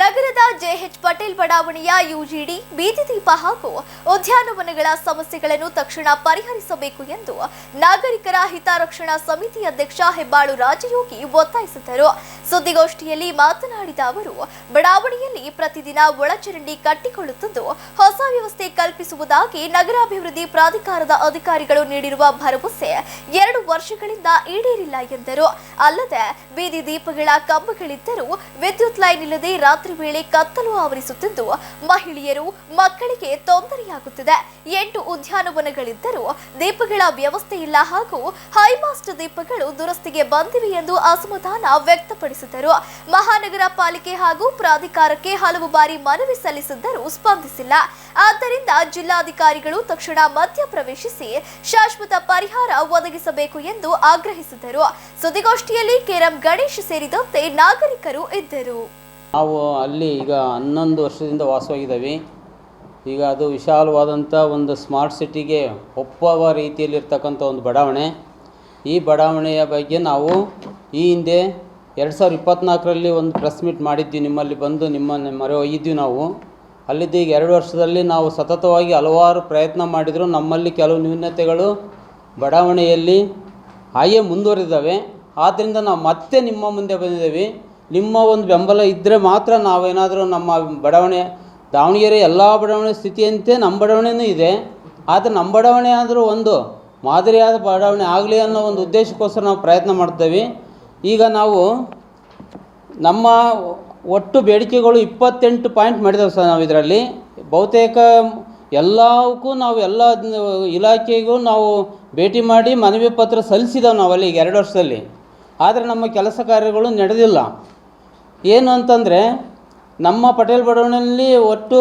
ನಗರದ ಜೆಎಚ್ ಪಟೇಲ್ ಬಡಾವಣೆಯ ಯುಜಿಡಿ ಬೀದಿ ದೀಪ ಹಾಗೂ ಉದ್ಯಾನವನಗಳ ಸಮಸ್ಯೆಗಳನ್ನು ತಕ್ಷಣ ಪರಿಹರಿಸಬೇಕು ಎಂದು ನಾಗರಿಕರ ಹಿತರಕ್ಷಣಾ ಸಮಿತಿ ಅಧ್ಯಕ್ಷ ಹೆಬ್ಬಾಳು ರಾಜಯೋಗಿ ಒತ್ತಾಯಿಸಿದರು. ಸುದ್ದಿಗೋಷ್ಠಿಯಲ್ಲಿ ಮಾತನಾಡಿದ ಅವರು, ಬಡಾವಣೆಯಲ್ಲಿ ಪ್ರತಿದಿನ ಒಳಚರಂಡಿ ಕಟ್ಟಿಕೊಳ್ಳುತ್ತಿದ್ದು ಹೊಸ ವ್ಯವಸ್ಥೆ ಕಲ್ಪಿಸುವುದಾಗಿ ನಗರಾಭಿವೃದ್ಧಿ ಪ್ರಾಧಿಕಾರದ ಅಧಿಕಾರಿಗಳು ನೀಡಿರುವ ಭರವಸೆ 2 ವರ್ಷಗಳಿಂದ ಈಡೇರಿಲ್ಲ ಎಂದರು. ಅಲ್ಲದೆ ಬೀದಿ ದೀಪಗಳ ಕಂಬಗಳಿದ್ದರೂ ವಿದ್ಯುತ್ ಲೈನ್ ಇಲ್ಲದೆ ರಾತ್ರಿ ವೇಳೆ ಕತ್ತಲು ಆವರಿಸುತ್ತಿದ್ದು ಮಹಿಳೆಯರು ಮಕ್ಕಳಿಗೆ ತೊಂದರೆಯಾಗುತ್ತಿದೆ. 8 ಉದ್ಯಾನವನಗಳಿದ್ದರೂ ದೀಪಗಳ ವ್ಯವಸ್ಥೆ ಇಲ್ಲ ಹಾಗೂ ಹೈಮಾಸ್ಟ್ ದೀಪಗಳು ದುರಸ್ತಿಗೆ ಬಂದಿವೆ ಎಂದು ಅಸಮಾಧಾನ ವ್ಯಕ್ತಪಡಿಸಿದರು. ಮಹಾನಗರ ಪಾಲಿಕೆ ಹಾಗೂ ಪ್ರಾಧಿಕಾರಕ್ಕೆ ಹಲವು ಬಾರಿ ಮನವಿ ಸಲ್ಲಿಸಿದ್ದರೂ ಸ್ಪಂದಿಸಿಲ್ಲ. ಆದ್ದರಿಂದ ಜಿಲ್ಲಾಧಿಕಾರಿಗಳು ತಕ್ಷಣ ಮಧ್ಯಪ್ರವೇಶಿಸಿ ಶಾಶ್ವತ ಪರಿಹಾರ ಒದಗಿಸಬೇಕು ಎಂದು ಆಗ್ರಹಿಸಿದರು. ಸುದ್ದಿಗೋಷ್ಠಿಯಲ್ಲಿ ಕೆರಂ ಗಣೇಶ್ ಸೇರಿದಂತೆ ನಾಗರಿಕರು ಇದ್ದರು. ನಾವು ಅಲ್ಲಿ ಈಗ 11 ವರ್ಷದಿಂದ ವಾಸವಾಗಿದ್ದೀವಿ. ಈಗ ಅದು ವಿಶಾಲವಾದಂಥ ಒಂದು ಸ್ಮಾರ್ಟ್ ಸಿಟಿಗೆ ಒಪ್ಪುವ ರೀತಿಯಲ್ಲಿರ್ತಕ್ಕಂಥ ಒಂದು ಬಡಾವಣೆ. ಈ ಬಡಾವಣೆಯ ಬಗ್ಗೆ ನಾವು ಈ ಹಿಂದೆ 2024ರಲ್ಲಿ ಒಂದು ಪ್ರೆಸ್ ಮೀಟ್ ಮಾಡಿದ್ವಿ. ನಿಮ್ಮಲ್ಲಿ ಬಂದು ನಿಮ್ಮನ್ನು ಮೊರೆ ಹೋಗಿದ್ವಿ. ನಾವು ಅಲ್ಲಿದ್ದು ಈಗ 2 ವರ್ಷದಲ್ಲಿ ನಾವು ಸತತವಾಗಿ ಹಲವಾರು ಪ್ರಯತ್ನ ಮಾಡಿದರೂ ನಮ್ಮಲ್ಲಿ ಕೆಲವು ನ್ಯೂನತೆಗಳು ಬಡಾವಣೆಯಲ್ಲಿ ಹಾಗೆ ಮುಂದುವರಿದ್ದಾವೆ. ಆದ್ದರಿಂದ ನಾವು ಮತ್ತೆ ನಿಮ್ಮ ಮುಂದೆ ಬಂದಿದ್ದೇವೆ. ನಿಮ್ಮ ಒಂದು ಬೆಂಬಲ ಇದ್ದರೆ ಮಾತ್ರ ನಾವೇನಾದರೂ ನಮ್ಮ ಬಡಾವಣೆ, ದಾವಣಗೆರೆ ಎಲ್ಲ ಬಡಾವಣೆ ಸ್ಥಿತಿಯಂತೆ ನಮ್ಮ ಬಡಾವಣೆಯೂ ಇದೆ. ಆದರೆ ನಮ್ಮ ಬಡಾವಣೆ ಆದರೂ ಒಂದು ಮಾದರಿಯಾದ ಬಡಾವಣೆ ಆಗಲಿ ಅನ್ನೋ ಒಂದು ಉದ್ದೇಶಕ್ಕೋಸ್ಕರ ನಾವು ಪ್ರಯತ್ನ ಮಾಡ್ತೇವೆ. ಈಗ ನಾವು ನಮ್ಮ ಒಟ್ಟು ಬೇಡಿಕೆಗಳು 28 ಪಾಯಿಂಟ್ ಮಾಡಿದ್ದೇವೆ ಸರ್. ನಾವು ಇದರಲ್ಲಿ ಬಹುತೇಕ ಎಲ್ಲವಕ್ಕೂ ನಾವು ಎಲ್ಲ ಇಲಾಖೆಗೂ ನಾವು ಭೇಟಿ ಮಾಡಿ ಮನವಿ ಪತ್ರ ಸಲ್ಲಿಸಿದ್ದೇವೆ ನಾವಲ್ಲಿ ಈಗ 2 ವರ್ಷದಲ್ಲಿ. ಆದರೆ ನಮ್ಮ ಕೆಲಸ ಕಾರ್ಯಗಳು ನಡೆದಿಲ್ಲ. ಏನು ಅಂತಂದರೆ, ನಮ್ಮ ಪಟೇಲ್ ಬಡಾವಣೆಯಲ್ಲಿ ಒಟ್ಟು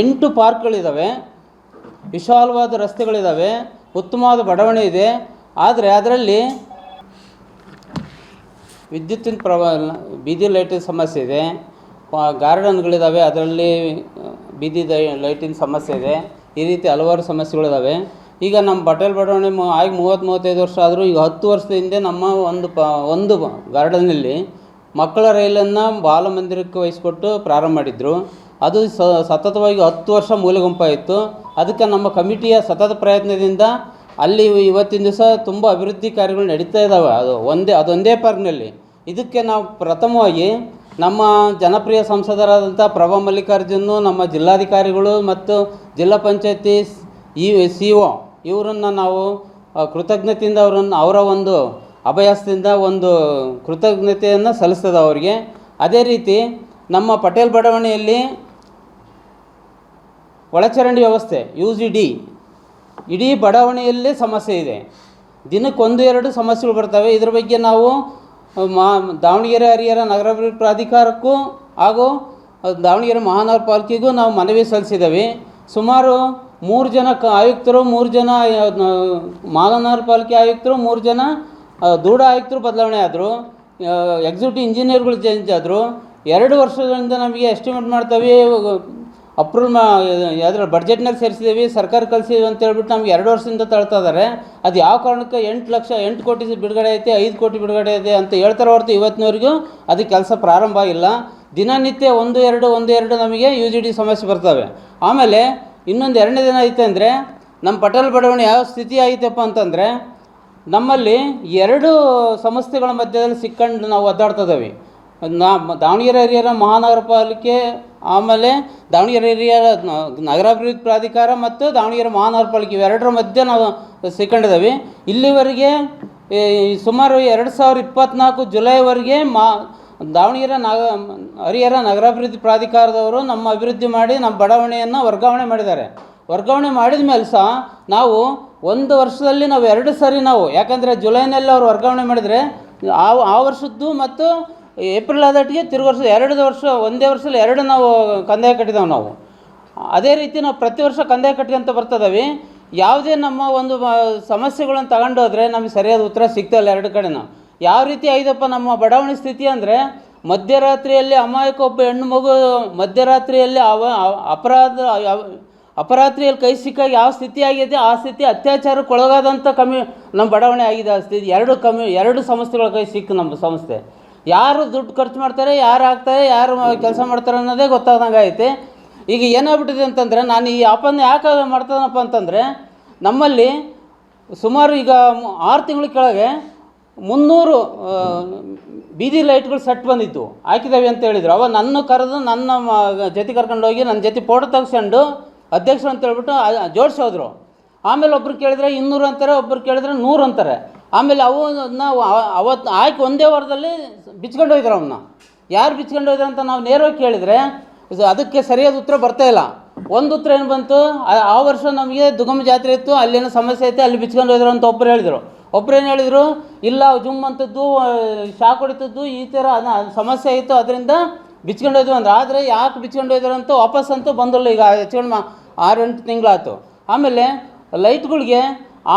8 ಪಾರ್ಕ್ಗಳಿದ್ದಾವೆ, ವಿಶಾಲವಾದ ರಸ್ತೆಗಳಿದ್ದಾವೆ, ಉತ್ತಮವಾದ ಬಡಾವಣೆ ಇದೆ. ಆದರೆ ಅದರಲ್ಲಿ ವಿದ್ಯುತ್ತಿನ ಬೀದಿ ಲೈಟಿನ ಸಮಸ್ಯೆ ಇದೆ, ಗಾರ್ಡನ್ಗಳಿದ್ದಾವೆ, ಅದರಲ್ಲಿ ಬೀದಿ ಲೈಟಿನ ಸಮಸ್ಯೆ ಇದೆ. ಈ ರೀತಿ ಹಲವಾರು ಸಮಸ್ಯೆಗಳಿದ್ದಾವೆ. ಈಗ ನಮ್ಮ ಪಟೇಲ್ ಬಡಾವಣೆ ಆಗಿ 30-35 ವರ್ಷ ಆದರೂ ಈಗ 10 ವರ್ಷದ ಹಿಂದೆ ನಮ್ಮ ಒಂದು ಗಾರ್ಡನ್ನಲ್ಲಿ ಮಕ್ಕಳ ರೈಲನ್ನು ಬಾಲಮಂದಿರಕ್ಕೆ ವಹಿಸಿಕೊಟ್ಟು ಪ್ರಾರಂಭ ಮಾಡಿದರು. ಅದು ಸತತವಾಗಿ 10 ವರ್ಷ ಮೂಲೆಗುಂಪಾಯಿತು. ಅದಕ್ಕೆ ನಮ್ಮ ಕಮಿಟಿಯ ಸತತ ಪ್ರಯತ್ನದಿಂದ ಅಲ್ಲಿ ಇವತ್ತಿನ ದಿವಸ ತುಂಬ ಅಭಿವೃದ್ಧಿ ಕಾರ್ಯಗಳು ನಡೀತಾ ಇದ್ದಾವೆ. ಅದೊಂದೇ ಪಾರ್ಕ್ನಲ್ಲಿ. ಇದಕ್ಕೆ ನಾವು ಪ್ರಥಮವಾಗಿ ನಮ್ಮ ಜನಪ್ರಿಯ ಸಂಸದರಾದಂಥ ಪ್ರಭಾ ಮಲ್ಲಿಕಾರ್ಜುನ್, ನಮ್ಮ ಜಿಲ್ಲಾಧಿಕಾರಿಗಳು ಮತ್ತು ಜಿಲ್ಲಾ ಪಂಚಾಯತಿ CO ಇವರನ್ನು ನಾವು ಕೃತಜ್ಞತೆಯಿಂದ ಅವರ ಒಂದು ಅಭಯಾಸದಿಂದ ಒಂದು ಕೃತಜ್ಞತೆಯನ್ನು ಸಲ್ಲಿಸ್ತದೆ ಅವರಿಗೆ. ಅದೇ ರೀತಿ ನಮ್ಮ ಪಟೇಲ್ ಬಡಾವಣೆಯಲ್ಲಿ ಒಳಚರಂಡಿ ವ್ಯವಸ್ಥೆ UGD ಇಡೀ ಬಡಾವಣೆಯಲ್ಲೇ ಸಮಸ್ಯೆ ಇದೆ. ದಿನಕ್ಕೆ 1-2 ಸಮಸ್ಯೆಗಳು ಬರ್ತವೆ. ಇದರ ಬಗ್ಗೆ ನಾವು ದಾವಣಗೆರೆ ಹರಿಹರ ನಗರಾಭಿವೃದ್ಧಿ ಪ್ರಾಧಿಕಾರಕ್ಕೂ ಹಾಗೂ ದಾವಣಗೆರೆ ಮಹಾನಗರ ಪಾಲಿಕೆಗೂ ನಾವು ಮನವಿ ಸಲ್ಲಿಸಿದ್ದೇವೆ. ಸುಮಾರು 3 ಜನ ಆಯುಕ್ತರು, 3 ಜನ ಮಹಾನಗರ ಪಾಲಿಕೆ ಆಯುಕ್ತರು, 3 ಜನ ದೂಡ ಆಯುಕ್ತರು ಬದಲಾವಣೆ ಆದರು. ಎಕ್ಸಿಕ್ಯೂಟಿವ್ ಇಂಜಿನಿಯರ್ಗಳು ಚೇಂಜ್ ಆದರು. 2 ವರ್ಷಗಳಿಂದ ನಮಗೆ ಎಸ್ಟಿಮೇಟ್ ಮಾಡ್ತೇವೆ, ಅಪ್ರೂವ್ ಅದರ ಬಡ್ಜೆಟ್ನಲ್ಲಿ ಸೇರಿಸಿದ್ದೀವಿ, ಸರ್ಕಾರ ಕಳಿಸಿದ್ದೀವಿ ಅಂತ ಹೇಳ್ಬಿಟ್ಟು ನಮ್ಗೆ 2 ವರ್ಷದಿಂದ ತಳ್ತಾ ಇದ್ದಾರೆ. ಅದು ಯಾವ ಕಾರಣಕ್ಕೆ 8 ಕೋಟಿ ಬಿಡುಗಡೆ ಐತೆ, 5 ಕೋಟಿ ಬಿಡುಗಡೆ ಇದೆ ಅಂತ ಹೇಳ್ತಾರೆ ಹೊರತು ಇವತ್ತಿನವರೆಗೂ ಅದು ಕೆಲಸ ಪ್ರಾರಂಭ ಆಗಿಲ್ಲ. ದಿನನಿತ್ಯ 1-2 ನಮಗೆ UGD ಸಮಸ್ಯೆ ಬರ್ತವೆ. ಆಮೇಲೆ ಇನ್ನೊಂದು 2ನೇ ದಿನ ಐತೆ ಅಂದರೆ, ನಮ್ಮ ಪಟೇಲ್ ಬಡಾವಣೆ ಯಾವ ಸ್ಥಿತಿ ಐತಪ್ಪ ಅಂತಂದರೆ, ನಮ್ಮಲ್ಲಿ 2 ಸಂಸ್ಥೆಗಳ ಮಧ್ಯದಲ್ಲಿ ಸಿಕ್ಕೊಂಡು ನಾವು ಒದ್ದಾಡ್ತಿದ್ದೇವೆ. ದಾವಣಗೆರೆ ಹರಿಹರ ಮಹಾನಗರ ಪಾಲಿಕೆ, ಆಮೇಲೆ ದಾವಣಗೆರೆ ಹರಿಹರ ನಗರಾಭಿವೃದ್ಧಿ ಪ್ರಾಧಿಕಾರ ಮತ್ತು ದಾವಣಗೆರೆ ಮಹಾನಗರ ಪಾಲಿಕೆ ಇವೆರಡರ ಮಧ್ಯೆ ನಾವು ಸಿಕ್ಕೊಂಡಿದ್ದೇವೆ. ಇಲ್ಲಿವರೆಗೆ ಸುಮಾರು 2024 ಜುಲೈವರೆಗೆ ದಾವಣಗೆರೆ ಹರಿಹರ ನಗರಾಭಿವೃದ್ಧಿ ಪ್ರಾಧಿಕಾರದವರು ನಮ್ಮ ಅಭಿವೃದ್ಧಿ ಮಾಡಿ ನಮ್ಮ ಬಡಾವಣೆಯನ್ನು ವರ್ಗಾವಣೆ ಮಾಡಿದ್ದಾರೆ. ವರ್ಗಾವಣೆ ಮಾಡಿದ ಮೇಲೆ ಸಹ ನಾವು 1 ವರ್ಷದಲ್ಲಿ ನಾವು 2 ಸರಿ ನಾವು, ಯಾಕಂದರೆ ಜುಲೈನಲ್ಲಿ ಅವರು ವರ್ಗಾವಣೆ ಮಾಡಿದರೆ ಆ ವರ್ಷದ್ದು ಮತ್ತು ಏಪ್ರಿಲ್ ಆದಟ್ಟಿಗೆ ಒಂದೇ ವರ್ಷದಲ್ಲಿ 2 ನಾವು ಕಂದಾಯ ಕಟ್ಟಿದ್ದೇವೆ ನಾವು. ಅದೇ ರೀತಿ ನಾವು ಪ್ರತಿ ವರ್ಷ ಕಂದಾಯ ಕಟ್ಕೊಂತ ಬರ್ತಿದ್ದೇವೆ. ಯಾವುದೇ ನಮ್ಮ ಒಂದು ಸಮಸ್ಯೆಗಳನ್ನು ತಗೊಂಡು ಹೋದರೆ ನಮಗೆ ಸರಿಯಾದ ಉತ್ತರ ಸಿಗ್ತಾಯಿಲ್ಲ 2 ಕಡೆನೂ. ಯಾವ ರೀತಿ ಆಯ್ತಪ್ಪ ನಮ್ಮ ಬಡಾವಣೆ ಸ್ಥಿತಿ ಅಂದರೆ, ಮಧ್ಯರಾತ್ರಿಯಲ್ಲಿ ಅಮಾಯಕ ಒಬ್ಬ ಹೆಣ್ಣು ಮಗು ಮಧ್ಯರಾತ್ರಿಯಲ್ಲಿ ಅಪರಾತ್ರಿಯಲ್ಲಿ ಕೈ ಸಿಕ್ಕಾಗ ಯಾವ ಸ್ಥಿತಿ ಆಗಿದೆ, ಆ ಸ್ಥಿತಿ ಅತ್ಯಾಚಾರಕ್ಕೊಳಗಾದಂಥ ನಮ್ಮ ಬಡಾವಣೆ ಆಗಿದೆ. ಆ ಸ್ಥಿತಿ 2 ಸಂಸ್ಥೆಗಳ ಕೈ ಸಿಕ್ಕು ನಮ್ಮ ಸಂಸ್ಥೆ. ಯಾರು ದುಡ್ಡು ಖರ್ಚು ಮಾಡ್ತಾರೆ, ಯಾರು ಹಾಕ್ತಾರೆ, ಯಾರು ಕೆಲಸ ಮಾಡ್ತಾರೆ ಅನ್ನೋದೇ ಗೊತ್ತಾದಂಗೆ ಐತೆ. ಈಗ ಏನಾಗ್ಬಿಟ್ಟಿದೆ ಅಂತಂದರೆ, ನಾನು ಈ ಆಪನ್ನು ಯಾಕೆ ಮಾಡ್ತಾನಪ್ಪ ಅಂತಂದರೆ, ನಮ್ಮಲ್ಲಿ ಸುಮಾರು ಈಗ 6 ತಿಂಗಳ ಕೆಳಗೆ 300 ಬೀದಿ ಲೈಟ್ಗಳು ಸೆಟ್ ಬಂದಿತ್ತು, ಹಾಕಿದ್ದಾವೆ ಅಂತ ಹೇಳಿದರು. ಅವ ನನ್ನ ಕರೆದು ನನ್ನ ಜೊತೆ ಕರ್ಕೊಂಡು ಹೋಗಿ ನನ್ನ ಜೊತೆ ಫೋಟೋ ತೆಗೆಸ್ಕೊಂಡು ಅಧ್ಯಕ್ಷರು ಅಂತ ಹೇಳ್ಬಿಟ್ಟು ಜೋಡಿಸೋದ್ರು. ಆಮೇಲೆ ಒಬ್ರು ಕೇಳಿದ್ರೆ 200 ಅಂತಾರೆ, ಒಬ್ರು ಕೇಳಿದ್ರೆ 100 ಅಂತಾರೆ. ಆಮೇಲೆ ಅವನ್ನ ಅವತ್ತು ಆಯ್ಕೆ ಒಂದೇ ವಾರದಲ್ಲಿ ಬಿಚ್ಕೊಂಡು ಹೋಯ್ತಾರೆ. ಅವನ್ನ ಯಾರು ಬಿಚ್ಕೊಂಡು ಹೋಯ್ತಾರೆ ಅಂತ ನಾವು ನೇರವಾಗಿ ಕೇಳಿದರೆ ಅದಕ್ಕೆ ಸರಿಯಾದ ಉತ್ತರ ಬರ್ತಾಯಿಲ್ಲ. ಒಂದು ಉತ್ತರ ಏನು ಬಂತು, ಆ ವರ್ಷ ನಮಗೆ ದುಗಮ ಜಾತ್ರೆ ಇತ್ತು, ಅಲ್ಲೇನೋ ಸಮಸ್ಯೆ ಐತೆ, ಅಲ್ಲಿ ಬಿಚ್ಕೊಂಡು ಹೋದ್ರು ಅಂತ ಒಬ್ಬರು ಹೇಳಿದರು. ಒಬ್ರು ಏನು ಹೇಳಿದರು, ಇಲ್ಲ ಜುಮ್ ಅಂತದ್ದು, ಶಾಕ್ ಹೊಡಿತದ್ದು, ಈ ಥರ ಸಮಸ್ಯೆ ಇತ್ತು, ಅದರಿಂದ ಬಿಚ್ಕೊಂಡು ಹೋಯ್ತು ಅಂದ್ರೆ. ಆದರೆ ಯಾಕೆ ಬಿಚ್ಕೊಂಡು ಹೋಯ್ತಾರೆ ಅಂತ ವಾಪಸ್ ಅಂತೂ ಬಂದಿಲ್ಲ. ಈಗ ಹೆಚ್ಚು 6-8 ತಿಂಗಳಾಯ್ತು. ಆಮೇಲೆ ಲೈಟ್ಗಳಿಗೆ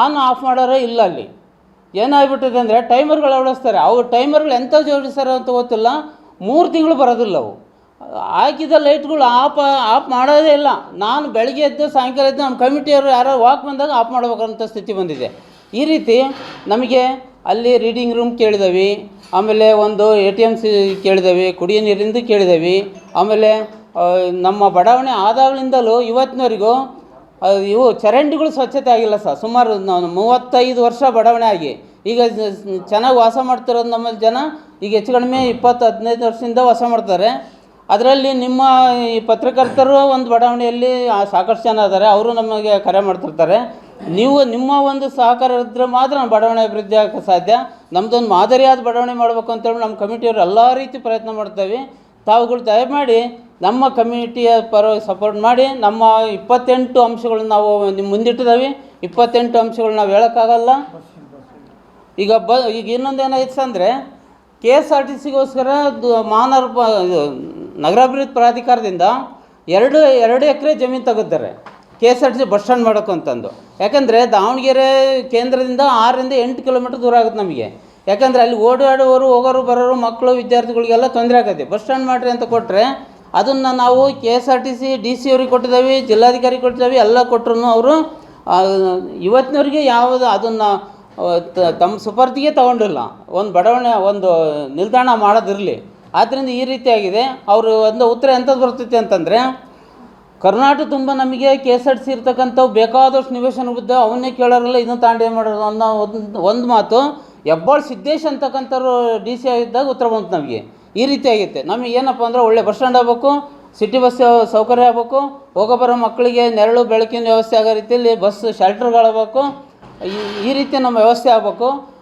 ಆನ್ ಆಫ್ ಮಾಡೋರೇ ಇಲ್ಲ. ಅಲ್ಲಿ ಏನಾಗ್ಬಿಟ್ಟಿದೆ ಅಂದರೆ ಟೈಮರ್ಗಳು ಅಳವಡಿಸ್ತಾರೆ. ಅವು ಟೈಮರ್ಗಳು ಎಂಥ ಜೋಡಿಸ್ತಾರೆ ಅಂತ ಗೊತ್ತಿಲ್ಲ, 3 ತಿಂಗಳು ಬರೋದಿಲ್ಲ. ಅವು ಹಾಕಿದ ಲೈಟ್ಗಳು ಆಫ್ ಮಾಡೋದೇ ಇಲ್ಲ. ನಾನು ಬೆಳಗ್ಗೆ ಎದ್ದು ಸಾಯಂಕಾಲ ಎದ್ದು ನಮ್ಮ ಕಮಿಟಿಯವರು ಯಾರೋ ವಾಕ್ ಬಂದಾಗ ಆಫ್ ಮಾಡ್ಬೇಕಂತ ಸ್ಥಿತಿ ಬಂದಿದೆ. ಈ ರೀತಿ ನಮಗೆ ಅಲ್ಲಿ ರೀಡಿಂಗ್ ರೂಮ್ ಕೇಳಿದವಿ, ಆಮೇಲೆ ಒಂದು ATM ಕೇಳಿದವಿ, ಕುಡಿಯೋ ನೀರಿಂದು ಕೇಳಿದವಿ. ಆಮೇಲೆ ನಮ್ಮ ಬಡಾವಣೆ ಆದಾಗಲಿಂದಲೂ ಇವತ್ತಿನವರೆಗೂ ಇವು ಚರಂಡಿಗಳು ಸ್ವಚ್ಛತೆ ಆಗಿಲ್ಲ ಸರ್. ಸುಮಾರು 35 ವರ್ಷ ಬಡಾವಣೆ ಆಗಿ ಈಗ ಚೆನ್ನಾಗಿ ವಾಸ ಮಾಡ್ತಿರೋದು ನಮ್ಮಲ್ಲಿ ಜನ ಈಗ ಹೆಚ್ಚು ಕಡಿಮೆ 20-15 ವರ್ಷದಿಂದ ವಾಸ ಮಾಡ್ತಾರೆ. ಅದರಲ್ಲಿ ನಿಮ್ಮ ಈ ಪತ್ರಕರ್ತರು ಒಂದು ಬಡಾವಣೆಯಲ್ಲಿ ಸಾಕಷ್ಟು ಜನ ಇದ್ದಾರೆ, ಅವರು ನಮಗೆ ಕರೆ ಮಾಡ್ತಿರ್ತಾರೆ. ನೀವು ನಿಮ್ಮ ಒಂದು ಸಹಕಾರ ಇದ್ದರೆ ಮಾತ್ರ ನಮ್ಮ ಬಡಾವಣೆ ಅಭಿವೃದ್ಧಿ ಆಗೋಕ್ಕೆ ಸಾಧ್ಯ. ನಮ್ಮದೊಂದು ಮಾದರಿಯಾದ ಬಡಾವಣೆ ಮಾಡಬೇಕು ಅಂತೇಳಿ ನಮ್ಮ ಕಮಿಟಿಯವರು ಎಲ್ಲ ರೀತಿ ಪ್ರಯತ್ನ ಮಾಡ್ತೇವೆ. ತಾವುಗಳು ದಯಮಾಡಿ ನಮ್ಮ ಕಮ್ಯುನಿಟಿಯ ಪರವಾಗಿ ಸಪೋರ್ಟ್ ಮಾಡಿ. ನಮ್ಮ 28 ಅಂಶಗಳನ್ನ ನಾವು ನಿಮ್ಮ ಮುಂದಿಟ್ಟಿದ್ದೀವಿ. 28 ಅಂಶಗಳು ನಾವು ಹೇಳೋಕ್ಕಾಗಲ್ಲ. ಈಗ ಈಗ ಇನ್ನೊಂದು ಏನಾಯ್ತು ಅಂದರೆ, KSRTCಗೋಸ್ಕರ ನಗರಾಭಿವೃದ್ಧಿ ಪ್ರಾಧಿಕಾರದಿಂದ 2 ಎಕರೆ ಜಮೀನು ತೆಗೆದಿದ್ದಾರೆ KSRTC ಬಸ್ ಸ್ಟ್ಯಾಂಡ್ ಮಾಡೋಕ್ಕೆ ಅಂತಂದು. ಯಾಕಂದರೆ ದಾವಣಗೆರೆ ಕೇಂದ್ರದಿಂದ 6-8 ಕಿಲೋಮೀಟ್ರ್ ದೂರ ಆಗುತ್ತೆ ನಮಗೆ. ಯಾಕಂದರೆ ಅಲ್ಲಿ ಓಡಾಡುವವರು, ಹೋಗೋರು, ಬರೋರು, ಮಕ್ಕಳು, ವಿದ್ಯಾರ್ಥಿಗಳಿಗೆಲ್ಲ ತೊಂದರೆ ಆಗುತ್ತೆ. ಬಸ್ ಸ್ಟ್ಯಾಂಡ್ ಮಾಡಿರಿ ಅಂತ ಕೊಟ್ಟರೆ ಅದನ್ನು ನಾವು KSRTC DC ಅವ್ರಿಗೆ ಕೊಟ್ಟಿದ್ದೇವೆ, ಜಿಲ್ಲಾಧಿಕಾರಿ ಕೊಟ್ಟಿದ್ದೇವೆ, ಎಲ್ಲ ಕೊಟ್ಟರು ಅವರು ಇವತ್ತಿನವರೆಗೆ ಯಾವುದು ಅದನ್ನು ತಮ್ಮ ಸುಪರ್ದಿಗೆ ತೊಗೊಂಡಿಲ್ಲ. ಒಂದು ಬಡಾವಣೆ ಒಂದು ನಿಲ್ದಾಣ ಮಾಡೋದಿರಲಿ. ಆದ್ದರಿಂದ ಈ ರೀತಿಯಾಗಿದೆ. ಅವರು ಒಂದು ಉತ್ತರ ಎಂಥದ್ದು ಬರ್ತೈತೆ ಅಂತಂದರೆ, ಕರ್ನಾಟಕ ತುಂಬ ನಮಗೆ KSRTC ಇರ್ತಕ್ಕಂಥವು ಬೇಕಾದಷ್ಟು ನಿವೇಶನ ಬಿದ್ದು ಅವನ್ನೇ ಕೇಳೋರಲ್ಲ, ಇದನ್ನು ತಾಂಡು ಏನು ಮಾಡೋದು ಅನ್ನೋ ಒಂದು ಮಾತು ಹೆಬ್ಬಾಳು ಸಿದ್ದೇಶ್ ಅಂತಕ್ಕಂಥವ್ರು DC ಆಗಿದ್ದಾಗ ಉತ್ತರ ಬಂತು ನಮಗೆ. ಈ ರೀತಿ ಆಗೈತೆ. ನಮಗೆ ಏನಪ್ಪ ಅಂದರೆ ಒಳ್ಳೆ ಬಸ್ ಸ್ಟ್ಯಾಂಡ್ ಆಗಬೇಕು, ಸಿಟಿ ಬಸ್ ಸೌಕರ್ಯ ಆಗಬೇಕು, ಹೋಗೋ ಬರೋ ಮಕ್ಕಳಿಗೆ ನೆರಳು ಬೆಳಕಿನ ವ್ಯವಸ್ಥೆ ಆಗೋ ರೀತಿಯಲ್ಲಿ ಬಸ್ ಶೆಲ್ಟರ್ಗಳಾಗಬೇಕು. ಈ ರೀತಿ ನಮ್ಮ ವ್ಯವಸ್ಥೆ ಆಗಬೇಕು.